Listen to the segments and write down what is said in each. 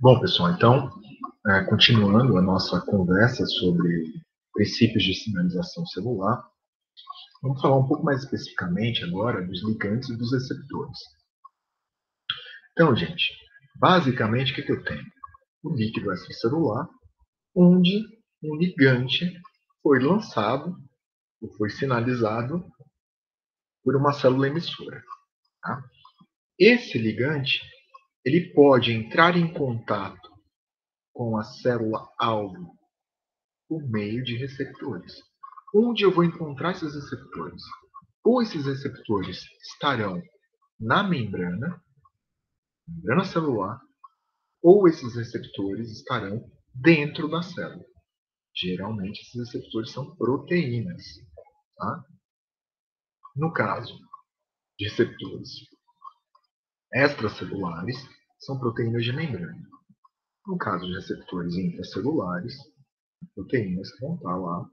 Bom, pessoal, então, continuando a nossa conversa sobre princípios de sinalização celular, vamos falar um pouco mais especificamente agora dos ligantes e dos receptores. Então, gente, basicamente o que eu tenho? Um líquido extracelular, onde um ligante foi lançado, ou foi sinalizado por uma célula emissora. Tá? Esse ligante ele pode entrar em contato com a célula-alvo por meio de receptores. Onde eu vou encontrar esses receptores? Ou esses receptores estarão na membrana celular, ou esses receptores estarão dentro da célula. Geralmente, esses receptores são proteínas. Tá? No caso de receptores extracelulares, são proteínas de membrana. No caso de receptores intracelulares, proteínas que vão estar lá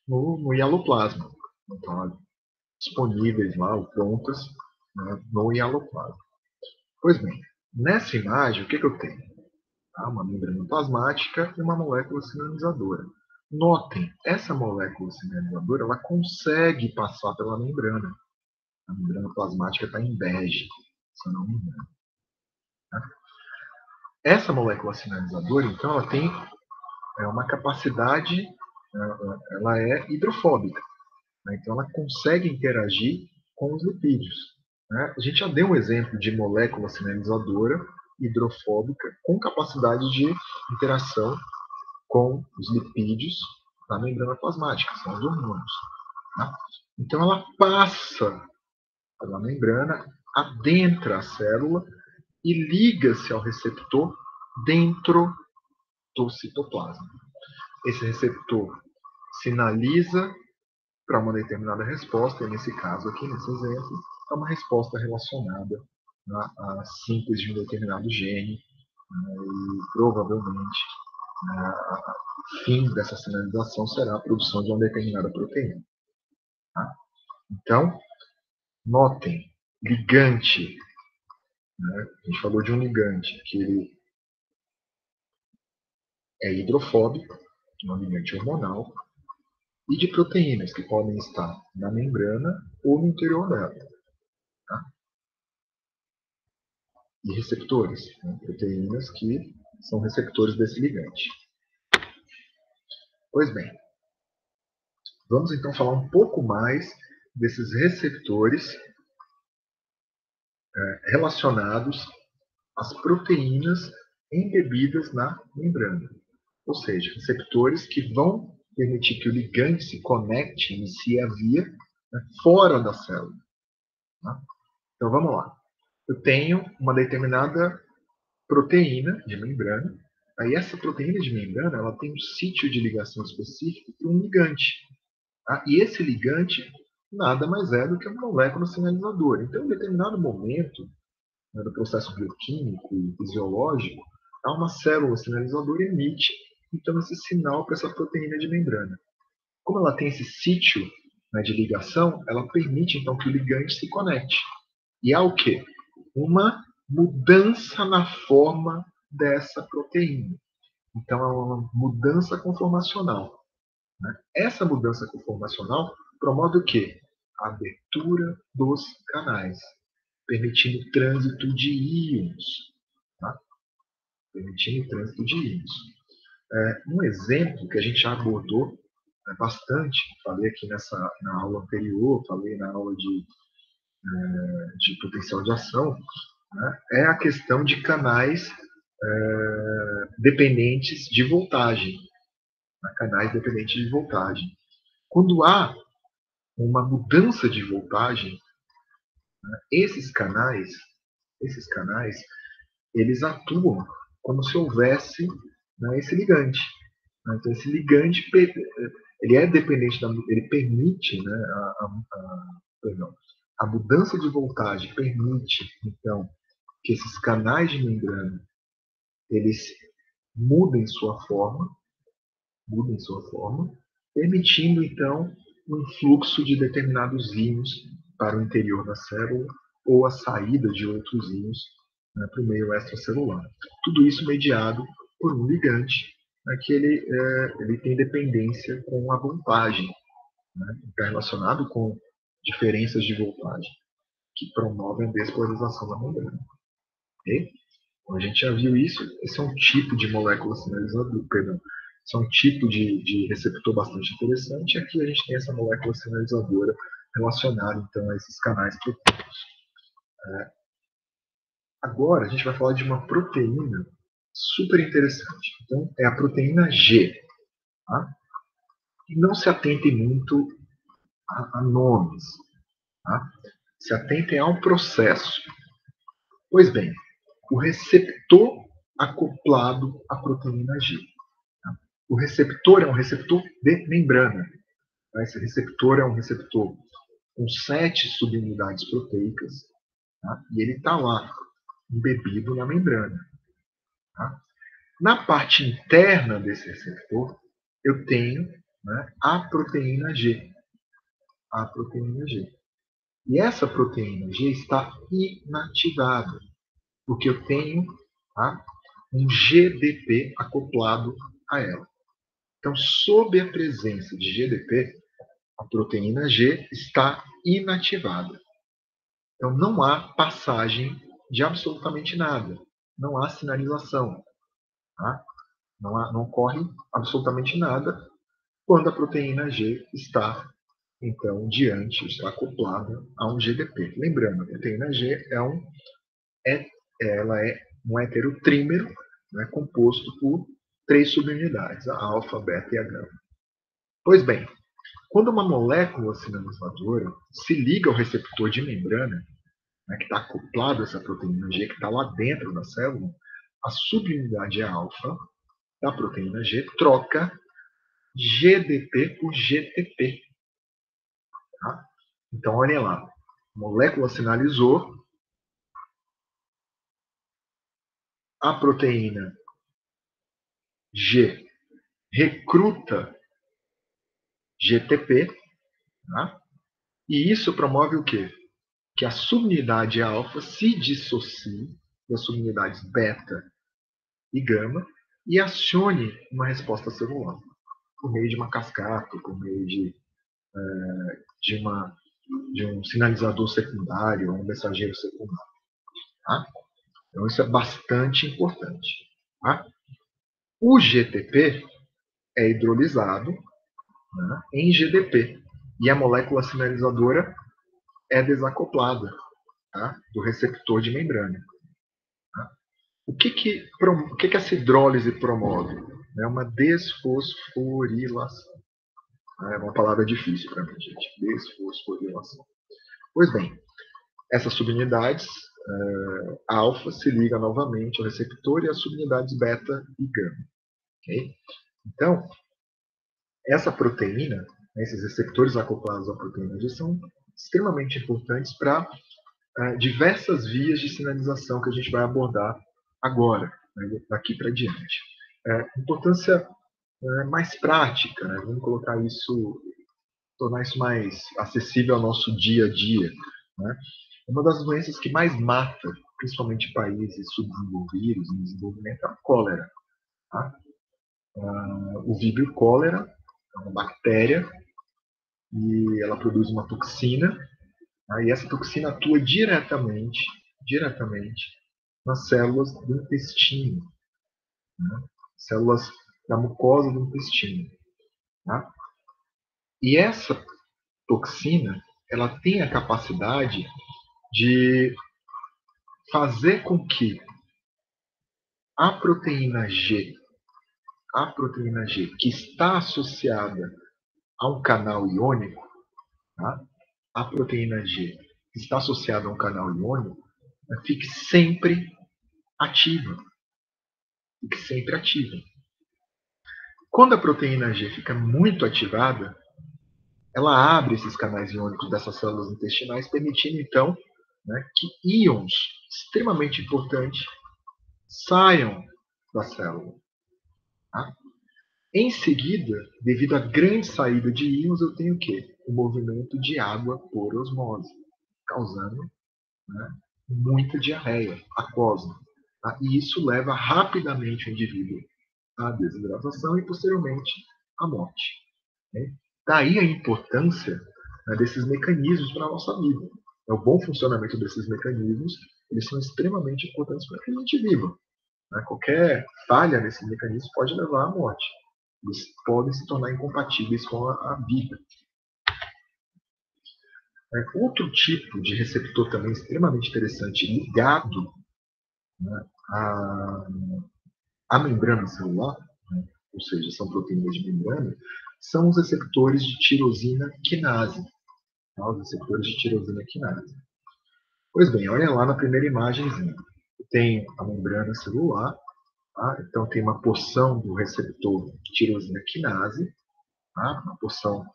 no hialoplasma. Então, disponíveis lá, ou prontas, no hialoplasma. Pois bem, nessa imagem, o que eu tenho? Uma membrana plasmática e uma molécula sinalizadora. Notem, essa molécula sinalizadora ela consegue passar pela membrana. A membrana plasmática está em bege, se eu não me engano. Essa molécula sinalizadora, então, ela tem uma capacidade, ela é hidrofóbica. Então, ela consegue interagir com os lipídios. A gente já deu um exemplo de molécula sinalizadora hidrofóbica com capacidade de interação com os lipídios da membrana plasmática, são os hormônios. Então, ela passa pela membrana, adentra a célula e liga-se ao receptor dentro do citoplasma. Esse receptor sinaliza para uma determinada resposta, e nesse caso aqui, nesse exemplo, é uma resposta relacionada à síntese de um determinado gene, e provavelmente o fim dessa sinalização será a produção de uma determinada proteína. Tá? Então, notem, ligante, a gente falou de um ligante que ele é hidrofóbico, um ligante hormonal, e de proteínas que podem estar na membrana ou no interior dela. Tá? E receptores, proteínas que são receptores desse ligante. Pois bem, vamos então falar um pouco mais desses receptores relacionados às proteínas embebidas na membrana. Ou seja, receptores que vão permitir que o ligante se conecte, inicie a via fora da célula. Tá? Então vamos lá. Eu tenho uma determinada proteína de membrana. Aí essa proteína de membrana ela tem um sítio de ligação específico para um ligante. Tá? E esse ligante nada mais é do que uma molécula sinalizadora. Então, em determinado momento do processo bioquímico e fisiológico, uma célula sinalizadora emite então esse sinal para essa proteína de membrana. Como ela tem esse sítio de ligação, ela permite então que o ligante se conecte. E há o quê? Uma mudança na forma dessa proteína. Então, é uma mudança conformacional. Essa mudança conformacional promove o quê? A abertura dos canais, permitindo o trânsito de íons. Tá? Permitindo o trânsito de íons. Um exemplo que a gente já abordou bastante, falei aqui na aula anterior, falei na aula de potencial de ação, é a questão de canais dependentes de voltagem. Canais dependentes de voltagem. Quando há uma mudança de voltagem, esses canais, eles atuam como se houvesse esse ligante. Então, esse ligante ele é dependente, ele permite, a mudança de voltagem permite, então, que esses canais de membrana eles mudem sua forma, permitindo, então, o influxo de determinados íons para o interior da célula ou a saída de outros íons né, para o meio extracelular. Tudo isso mediado por um ligante, né, que ele tem dependência com a voltagem, né, está relacionado com diferenças de voltagem que promovem a despolarização da membrana. Okay? Então, a gente já viu isso. Esse é um tipo de molécula sinalizadora, perdão, esse é um tipo de receptor bastante interessante. E aqui a gente tem essa molécula sinalizadora relacionada, então, a esses canais proteicos. Agora, a gente vai falar de uma proteína super interessante. Então, é a proteína G. Tá? E não se atentem muito a nomes. Tá? Se atentem ao processo. Pois bem, o receptor acoplado à proteína G. Tá? O receptor é um receptor de membrana. Tá? Esse receptor é um receptor com 7 subunidades proteicas, tá? E ele está lá, embebido na membrana. Tá? Na parte interna desse receptor, eu tenho, né, a proteína G. A proteína G. E essa proteína G está inativada, porque eu tenho, tá, um GDP acoplado a ela. Então, sob a presença de GDP, a proteína G está inativada. Então, não há passagem de absolutamente nada. Não há sinalização. Tá? Não ocorre absolutamente nada quando a proteína G está, então, está acoplada a um GDP. Lembrando, a proteína G ela é um heterotrímero, né, composto por 3 subunidades, a alfa, beta e a gama. Pois bem, quando uma molécula sinalizadora se liga ao receptor de membrana, né, que está acoplado a essa proteína G, que está lá dentro da célula, a subunidade alfa da proteína G troca GDP por GTP. Tá? Então, olhem lá. A molécula sinalizou, a proteína G recruta GTP, tá? E isso promove o quê? Que a subunidade alfa se dissocie das subunidades beta e gama e acione uma resposta celular por meio de uma cascata, por meio de, uma, de um sinalizador secundário, um mensageiro secundário. Tá? Então, isso é bastante importante. Tá? O GTP é hidrolisado, né, em GDP e a molécula sinalizadora é desacoplada, tá, do receptor de membrana. Tá? O que essa hidrólise promove? É uma desfosforilação. É uma palavra difícil para mim, gente. Desfosforilação. Pois bem, essas subunidades alfa se ligam novamente ao receptor e as subunidades beta e gama. Okay? Então, essa proteína, esses receptores acoplados à proteína G são extremamente importantes para diversas vias de sinalização que a gente vai abordar agora, né, daqui para diante. Importância mais prática, né, vamos colocar isso, tornar isso mais acessível ao nosso dia a dia. Né? Uma das doenças que mais mata, principalmente em países subdesenvolvidos, em desenvolvimento, é a cólera. Tá? O víbrio cólera é uma bactéria e ela produz uma toxina, tá? E essa toxina atua diretamente nas células do intestino, né? Células da mucosa do intestino. Tá? E essa toxina, ela tem a capacidade de fazer com que a proteína G, que está associada a um canal iônico, tá? A proteína G, que está associada a um canal iônico, fique sempre ativa. Fique sempre ativa. Quando a proteína G fica muito ativada, ela abre esses canais iônicos dessas células intestinais, permitindo então, né, que íons extremamente importantes saiam da célula. Tá? Em seguida, devido à grande saída de íons, eu tenho o quê? O movimento de água por osmose, causando, né, muita diarreia aquosa. Tá? E isso leva rapidamente o indivíduo à desidratação e, posteriormente, à morte. Né? Daí a importância, né, desses mecanismos para a nossa vida. O bom funcionamento desses mecanismos, eles são extremamente importantes para que a gente viva. Né? Qualquer falha nesse mecanismo pode levar à morte. Eles podem se tornar incompatíveis com a vida. Outro tipo de receptor também extremamente interessante ligado, né, à membrana celular, né, ou seja, são proteínas de membrana, são os receptores de tirosina quinase. Tá? Os receptores de tirosina quinase. Pois bem, olha lá na primeira imagenzinha. Tem a membrana celular, tá? Então tem uma porção do receptor de tirosina quinase, tá? Uma porção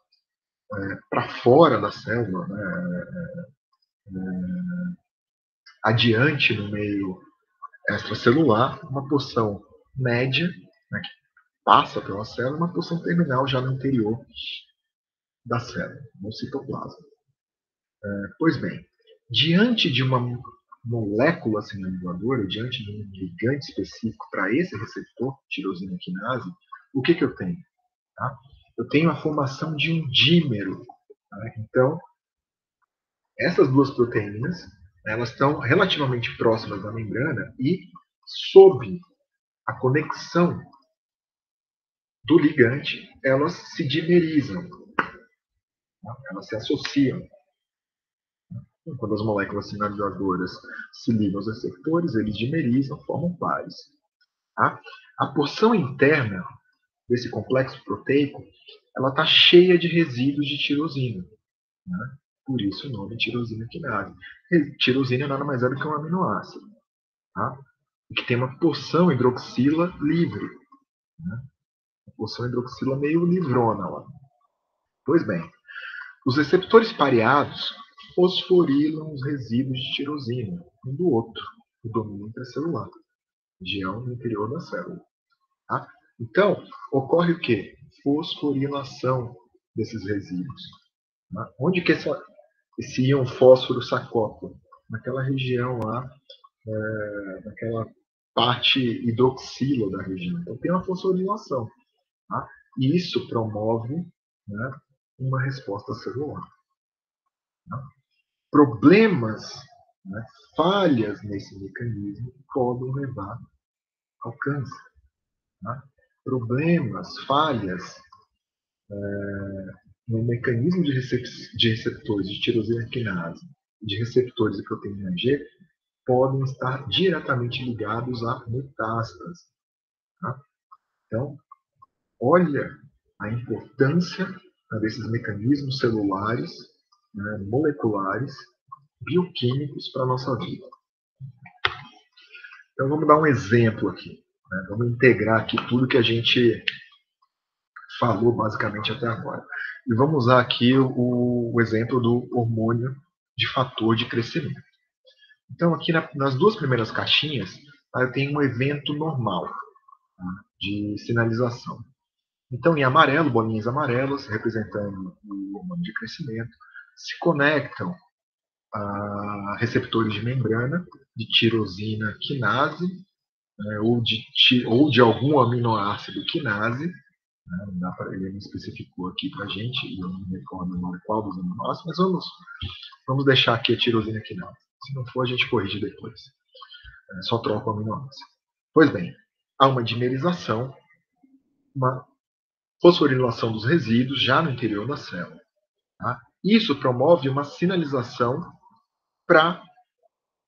para fora da célula, né? Adiante no meio extracelular, uma porção média, né, que passa pela célula, e uma porção terminal já no interior da célula, no citoplasma. Pois bem, diante de uma molécula sinalizadora, diante de um ligante específico para esse receptor, tirosina quinase, o que eu tenho? Tá? Eu tenho a formação de um dímero. Tá? Então, essas duas proteínas, elas estão relativamente próximas da membrana e, sob a conexão do ligante, elas se dimerizam, tá? Elas se associam. Quando as moléculas sinalizadoras se ligam aos receptores, eles dimerizam, formam pares. Tá? A porção interna desse complexo proteico, ela está cheia de resíduos de tirosina. Né? Por isso o nome tirosina quinase. Tirosina nada mais é do que um aminoácido. Tá? Que tem uma porção hidroxila livre. Né? Uma porção hidroxila meio livrona lá. Pois bem, os receptores pareados fosforilam os resíduos de tirosina um do outro, no domínio intracelular, região no interior da célula. Tá? Então, ocorre o quê? Fosforilação desses resíduos. Tá? Onde que esse íon fósforo se acopla? Naquela região lá, naquela parte hidroxila da região. Então, tem uma fosforilação. Tá? E isso promove, né, uma resposta celular. Tá? Problemas, né, falhas nesse mecanismo podem levar ao câncer. Tá? Problemas, falhas no mecanismo de receptores de tirosina quinase e de receptores de proteína G podem estar diretamente ligados a metástase. Tá? Então, olha a importância, né, desses mecanismos celulares, né, moleculares, bioquímicos para a nossa vida. Então, vamos dar um exemplo aqui. Né? Vamos integrar aqui tudo que a gente falou basicamente até agora. E vamos usar aqui o exemplo do hormônio de fator de crescimento. Então, aqui nas duas primeiras caixinhas, eu tenho um evento normal, tá, de sinalização. Então, em amarelo, bolinhas amarelas, representando o hormônio de crescimento, se conectam a receptores de membrana de tirosina quinase, né, ou de algum aminoácido quinase. Né, não dá para, ele não especificou aqui para a gente, e eu não me recordo agora qual dos aminoácidos, mas vamos deixar aqui a tirosina quinase. Se não for, a gente corrige depois. Só troca o aminoácido. Pois bem, há uma dimerização, uma fosforilação dos resíduos já no interior da célula. Tá? Isso promove uma sinalização para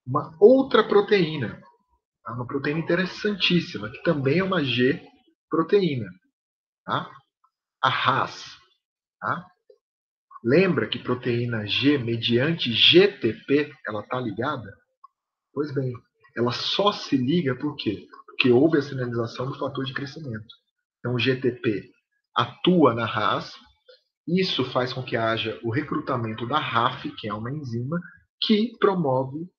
uma outra proteína, tá? Uma proteína interessantíssima, que também é uma G proteína, tá? A RAS. Tá? Lembra que proteína G, mediante GTP, ela está ligada? Pois bem, ela só se liga por quê? Porque houve a sinalização do fator de crescimento. Então, o GTP atua na RAS, isso faz com que haja o recrutamento da RAF, que é uma enzima, que promove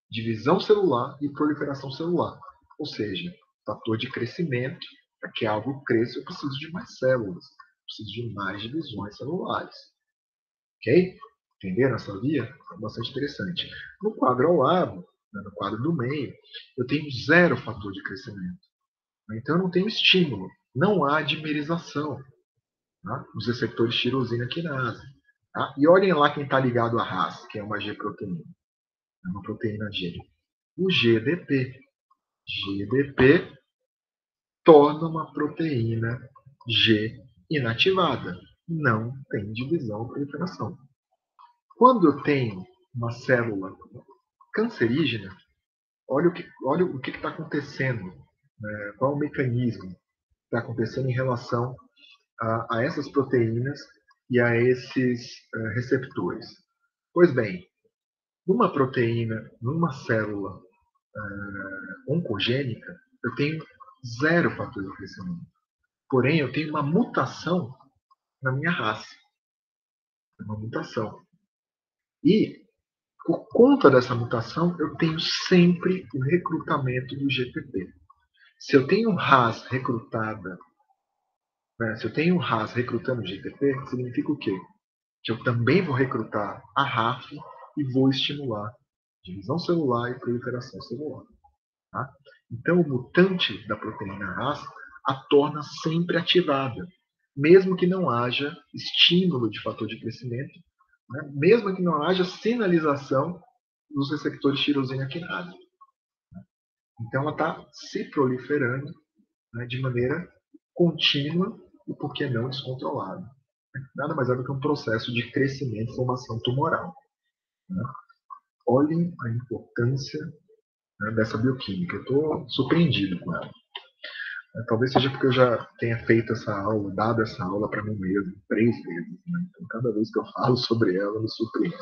divisão celular e proliferação celular. Ou seja, fator de crescimento, para que algo cresça, eu preciso de mais células, eu preciso de mais divisões celulares. Ok? Entenderam essa via? É bastante interessante. No quadro ao lado, né, no quadro do meio, eu tenho zero fator de crescimento. Então eu não tenho estímulo. Não há dimerização, tá, nos receptores tirosina quinase. Tá? E olhem lá quem está ligado à RAS, que é uma G-proteína. É uma proteína G. O GDP. GDP torna uma proteína G inativada. Não tem divisão ou proliferação. Quando eu tenho uma célula cancerígena, olha o que está acontecendo, né? Qual é o mecanismo que está acontecendo em relação a essas proteínas e a esses receptores. Pois bem, numa proteína, numa célula oncogênica, eu tenho zero fator de crescimento. Porém, eu tenho uma mutação na minha raça. Uma mutação. E, por conta dessa mutação, eu tenho sempre o recrutamento do GTP. Se eu tenho RAS recrutada, né, se eu tenho RAS recrutando o GTP, significa o quê? Que eu também vou recrutar a RAF e vou estimular divisão celular e proliferação celular. Tá? Então, o mutante da proteína RAS a torna sempre ativada, mesmo que não haja estímulo de fator de crescimento, né? Mesmo que não haja sinalização dos receptores tirosina quinase. Então, ela está se proliferando, né, de maneira contínua e, por que não, descontrolada. Nada mais é do que um processo de crescimento e formação tumoral. Né? Olhem a importância, né, dessa bioquímica. Eu estou surpreendido com ela. Talvez seja porque eu já tenha feito essa aula, dado essa aula para mim mesmo 3 vezes. Né? Então, cada vez que eu falo sobre ela, eu me surpreendo.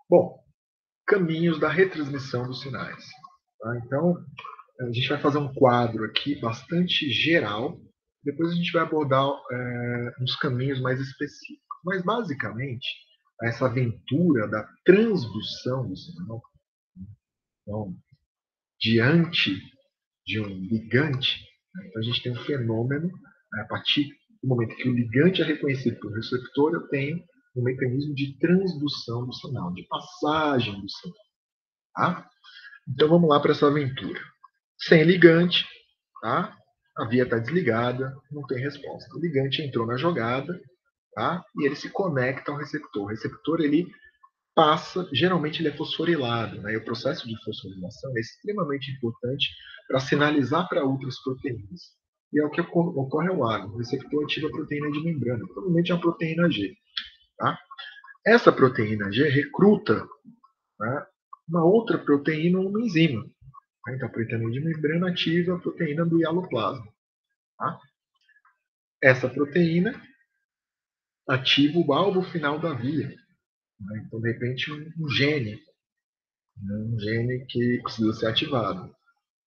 Bom, caminhos da retransmissão dos sinais. Tá? Então, a gente vai fazer um quadro aqui bastante geral. Depois a gente vai abordar uns caminhos mais específicos. Mas, basicamente, essa aventura da transdução do sinal, então, diante de um ligante, né? Então a gente tem um fenômeno, né? A partir do momento que o ligante é reconhecido pelo receptor, eu tenho um mecanismo de transdução do sinal, de passagem do sinal. Tá? Então vamos lá para essa aventura. Sem ligante, tá? A via está desligada, não tem resposta. O ligante entrou na jogada, tá? E ele se conecta ao receptor. O receptor ele passa, geralmente ele é fosforilado, né? E o processo de fosforilação é extremamente importante para sinalizar para outras proteínas. E é o que ocorre ao lado. O receptor ativa a proteína de membrana, provavelmente é uma proteína G. Tá? Essa proteína G recruta, né, uma outra proteína, uma enzima. Tá? Então, a proteína de membrana ativa a proteína do hialoplasma. Tá? Essa proteína ativa o alvo final da via. Né? Então, de repente, um gene, né, um gene que precisa ser ativado,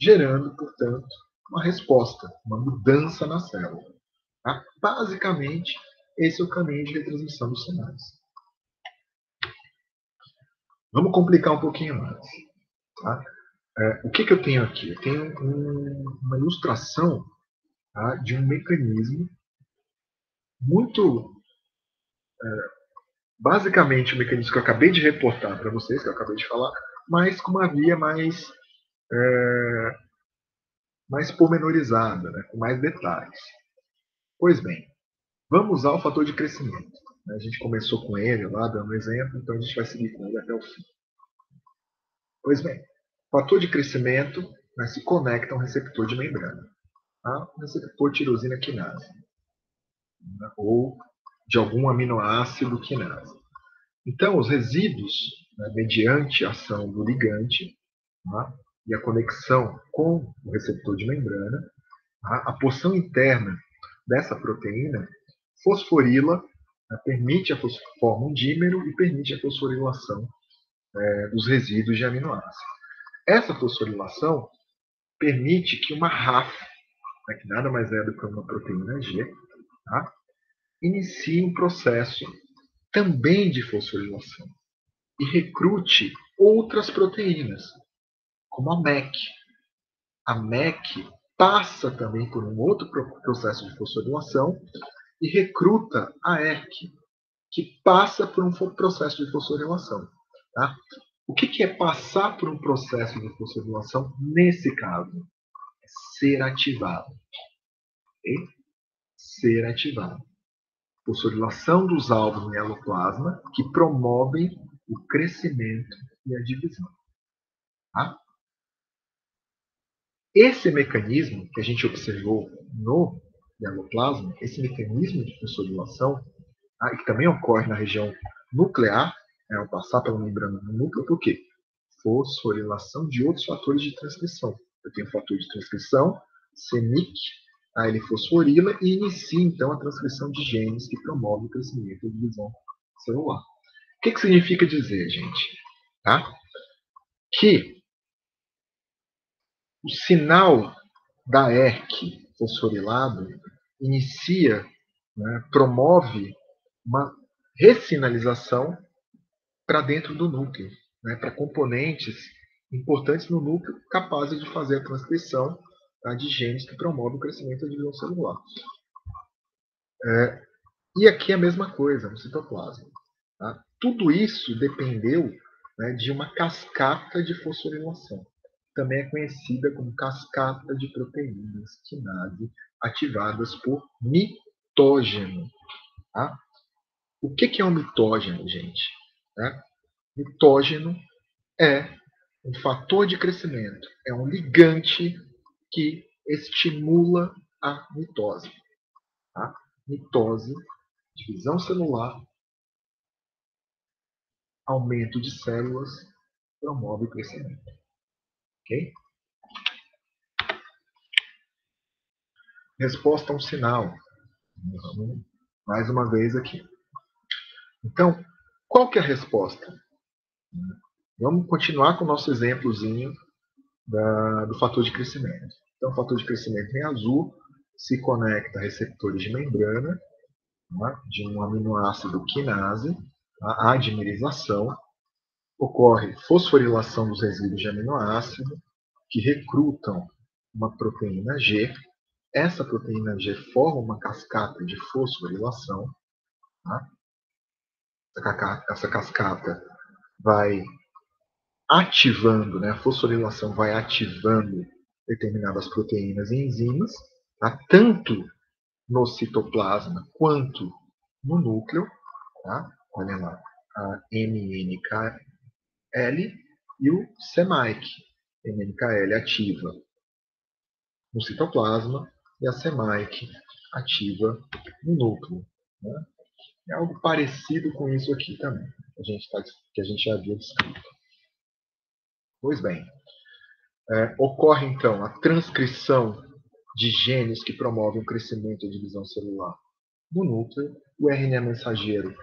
gerando, portanto, uma resposta, uma mudança na célula. Tá? Basicamente, esse é o caminho de retransmissão dos sinais. Vamos complicar um pouquinho mais. Tá? O que eu tenho aqui? Eu tenho uma ilustração, tá, de um mecanismo muito, basicamente, o mecanismo que eu acabei de reportar para vocês, que eu acabei de falar, mas com uma via mais pormenorizada, né, com mais detalhes. Pois bem, vamos usar o fator de crescimento. A gente começou com ele lá, dando um exemplo, então a gente vai seguir com ele até o fim. Pois bem, o fator de crescimento, né, se conecta a um receptor de membrana, tá? Um receptor tirosina quinase, né, ou de algum aminoácido quinase. Então, os resíduos, né, mediante a ação do ligante, tá, e a conexão com o receptor de membrana, tá, a porção interna dessa proteína fosforila, né, forma um dímero e permite a fosforilação dos resíduos de aminoácidos. Essa fosforilação permite que uma RAF, né, que nada mais é do que uma proteína G, tá, inicie um processo também de fosforilação e recrute outras proteínas, como a MEC. A MEC passa também por um outro processo de fosforilação e recruta a ERK. que passa por um processo de fosforilação. Tá? O que é passar por um processo de fosforilação nesse caso? É ser ativado. Okay? Ser ativado. Fosforilação dos alvos no eloplasma que promovem o crescimento e a divisão. Tá? Esse mecanismo que a gente observou no eloplasma, esse mecanismo de fosforilação, tá? Que também ocorre na região nuclear, ao passar pela membrana do núcleo, por quê? Fosforilação de outros fatores de transcrição. Eu tenho o fator de transcrição, CENIC, ele fosforila e inicia, então, a transcrição de genes que promovem o crescimento e a divisão celular. O que significa dizer, gente? Tá? Que o sinal da ERK fosforilado inicia, né, promove uma ressinalização para dentro do núcleo, né, para componentes importantes no núcleo capazes de fazer a transcrição, tá, de genes que promovem o crescimento da divisão celular. E aqui é a mesma coisa no citoplasma. Tá? Tudo isso dependeu, né, de uma cascata de fosforilação. Também é conhecida como cascata de proteínas quinase ativadas por mitógeno. Tá? O que é um mitógeno, gente? Tá? Mitógeno é um fator de crescimento, é um ligante que estimula a mitose. Tá? Mitose, divisão celular, aumento de células, promove o crescimento. Ok? Resposta a um sinal. Vamos mais uma vez aqui. Então, qual que é a resposta? Vamos continuar com o nosso exemplozinho do fator de crescimento. Então, o fator de crescimento em azul se conecta a receptores de membrana, tá, de um aminoácido quinase, a adimerização, ocorre fosforilação dos resíduos de aminoácido, que recrutam uma proteína G. Essa proteína G forma uma cascata de fosforilação. Tá? Essa cascata vai ativando, né, a fosforilação vai ativando determinadas proteínas e enzimas, tá? Tanto no citoplasma quanto no núcleo. Tá? Olha lá, a MNKL e o CMYC. MNKL ativa no citoplasma e a CMYC ativa no núcleo. Né? É algo parecido com isso aqui também, que a gente já havia descrito. Pois bem, ocorre então a transcrição de genes que promovem o crescimento e a divisão celular no núcleo, o RNA mensageiro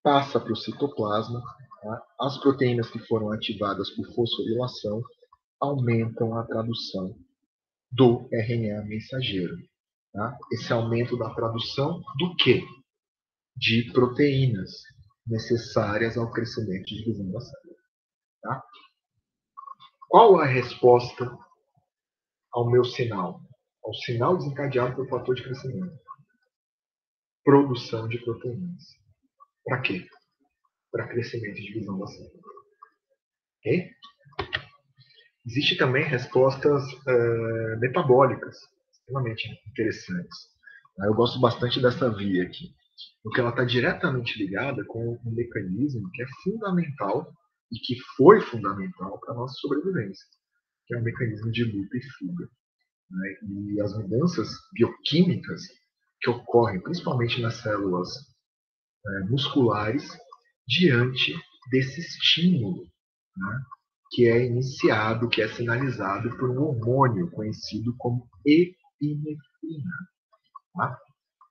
passa para o citoplasma, tá? As proteínas que foram ativadas por fosforilação aumentam a tradução do RNA mensageiro. Tá? Esse aumento da tradução do quê? De proteínas necessárias ao crescimento e divisão da célula. Tá? Qual a resposta ao meu sinal? Ao sinal desencadeado pelo fator de crescimento. Produção de proteínas. Para quê? Para crescimento e divisão da célula. Ok? Existem também respostas metabólicas, extremamente interessantes. Eu gosto bastante dessa via aqui, porque ela está diretamente ligada com um mecanismo que é fundamental e que foi fundamental para a nossa sobrevivência, que é o mecanismo de luta e fuga. Né? E as mudanças bioquímicas que ocorrem principalmente nas células musculares diante desse estímulo, né? Que é iniciado, que é sinalizado por um hormônio conhecido como epinefrina. Tá?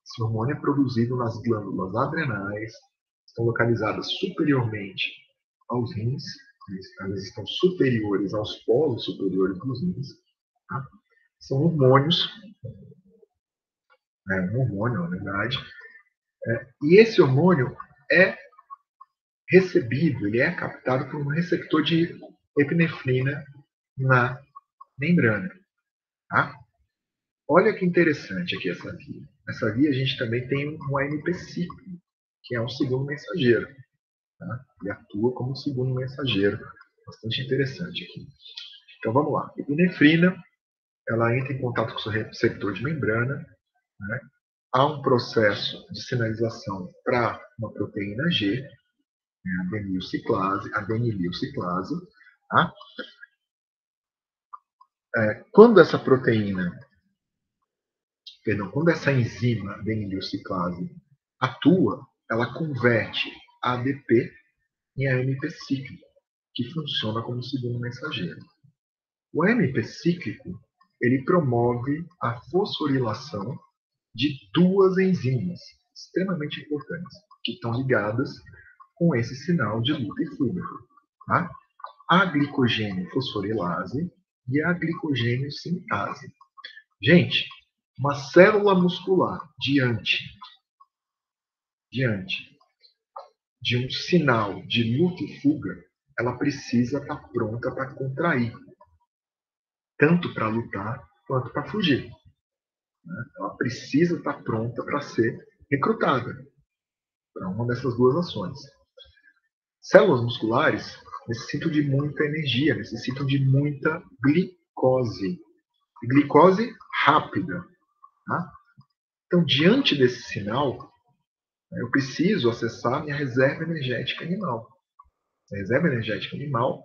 Esse hormônio é produzido nas glândulas adrenais, estão localizadas superiormente aos rins, elas estão superiores aos polos superiores dos rins. Tá? São hormônios, um hormônio, na verdade, e esse hormônio é recebido, ele é captado por um receptor de epinefrina na membrana. Tá? Olha que interessante aqui essa via. Nessa via a gente também tem um AMP cíclico, que é um segundo mensageiro. Tá? Ele atua como um segundo mensageiro. Bastante interessante aqui. Então vamos lá. A epinefrina, ela entra em contato com o seu receptor de membrana, né? Há um processo de sinalização para uma proteína G, né? Adenililciclase. Tá? Quando essa proteína, quando essa enzima adenililciclase atua, ela converte ADP em AMP cíclico, que funciona como segundo mensageiro. O AMP cíclico, ele promove a fosforilação de duas enzimas extremamente importantes, que estão ligadas com esse sinal de luta e fuga. Tá? A glicogênio fosforilase e a glicogênio sintase. Gente, uma célula muscular diante de um sinal de luta e fuga, ela precisa estar pronta para contrair, tanto para lutar quanto para fugir. Ela precisa estar pronta para ser recrutada para uma dessas duas ações. Células musculares necessitam de muita energia, necessitam de muita glicose. Glicose rápida. Tá? Então, diante desse sinal, eu preciso acessar minha reserva energética animal. A reserva energética animal,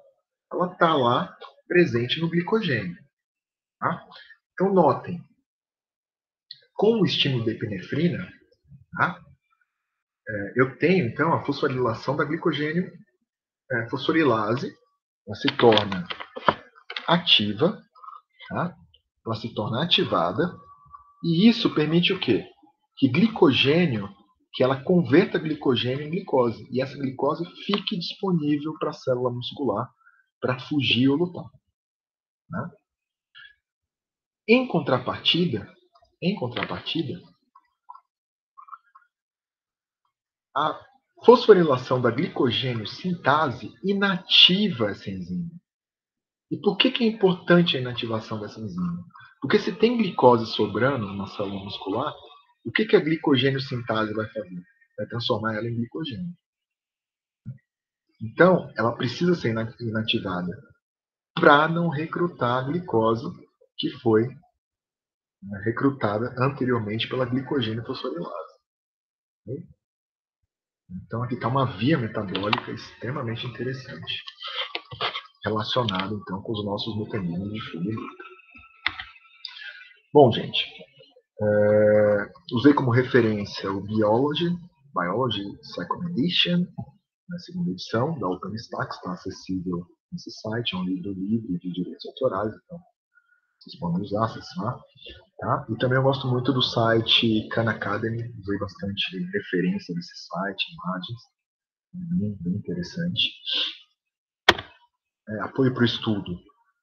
ela está lá presente no glicogênio. Tá? Então, notem, com o estímulo da epinefrina, tá? Eu tenho, então, a fosforilação da glicogênio fosforilase, ela se torna ativa, tá? Ela se torna ativada, e isso permite o quê? Que glicogênio, que ela converta glicogênio em glicose, e essa glicose fique disponível para a célula muscular para fugir ou lutar. Né? Em contrapartida, a fosforilação da glicogênio sintase inativa essa enzima. E por que é importante a inativação dessa enzima? Porque se tem glicose sobrando numa célula muscular, o que a glicogênio sintase vai fazer? Vai transformar ela em glicogênio. Então, ela precisa ser inativada para não recrutar a glicose que foi recrutada anteriormente pela glicogênio fosforilase. Então, aqui está uma via metabólica extremamente interessante, relacionada, então, com os nossos mecanismos de fuga e luta. Bom, gente, usei como referência o Biology Second Edition, na segunda edição da OpenStax, está acessível nesse site, é um livro livre de direitos autorais, então vocês podem usar, acessar. Tá? E também eu gosto muito do site Khan Academy, usei bastante referência nesse site, imagens, bem interessante. Apoio para o estudo.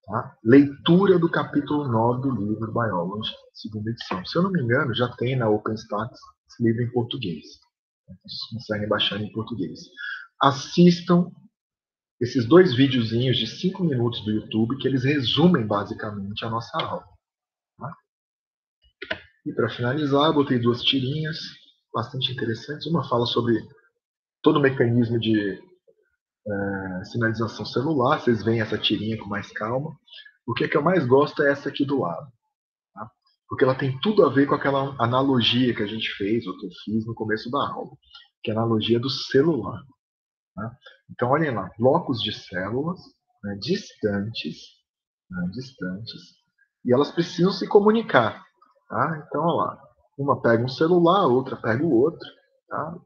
Tá? Leitura do capítulo 9 do livro Biology, segunda edição. Se eu não me engano, já tem na OpenStax esse livro em português. Vocês conseguem baixar em português. Assistam esses 2 videozinhos de 5 minutos do YouTube, que eles resumem basicamente a nossa aula. Tá? E para finalizar, eu botei 2 tirinhas bastante interessantes. Uma fala sobre todo o mecanismo de sinalização celular. Vocês veem essa tirinha com mais calma. O que eu mais gosto é essa aqui do lado. Tá? Porque ela tem tudo a ver com aquela analogia que a gente fez, ou que eu fiz no começo da aula, que é a analogia do celular. Tá? Então, olhem lá, blocos de células, né, distantes, e elas precisam se comunicar. Tá? Então, olha lá, uma pega um celular, a outra pega o outro, tá?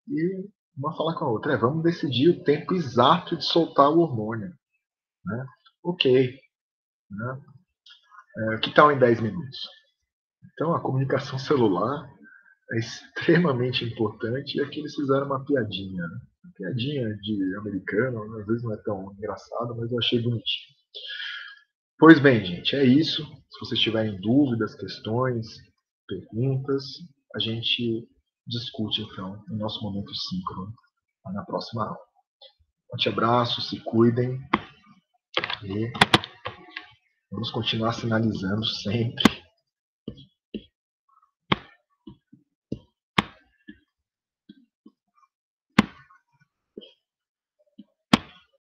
E uma fala com a outra, vamos decidir o tempo exato de soltar o hormônio. Né? Ok. Né? Que tal em 10 minutos? Então, a comunicação celular é extremamente importante, e aqui eles fizeram uma piadinha. Né? Uma piadinha de americano, às vezes não é tão engraçado, mas eu achei bonitinho. Pois bem, gente, é isso. Se vocês tiverem dúvidas, questões, perguntas, a gente discute, então, no nosso momento síncrono, na próxima aula. Um forte abraço, se cuidem e vamos continuar sinalizando sempre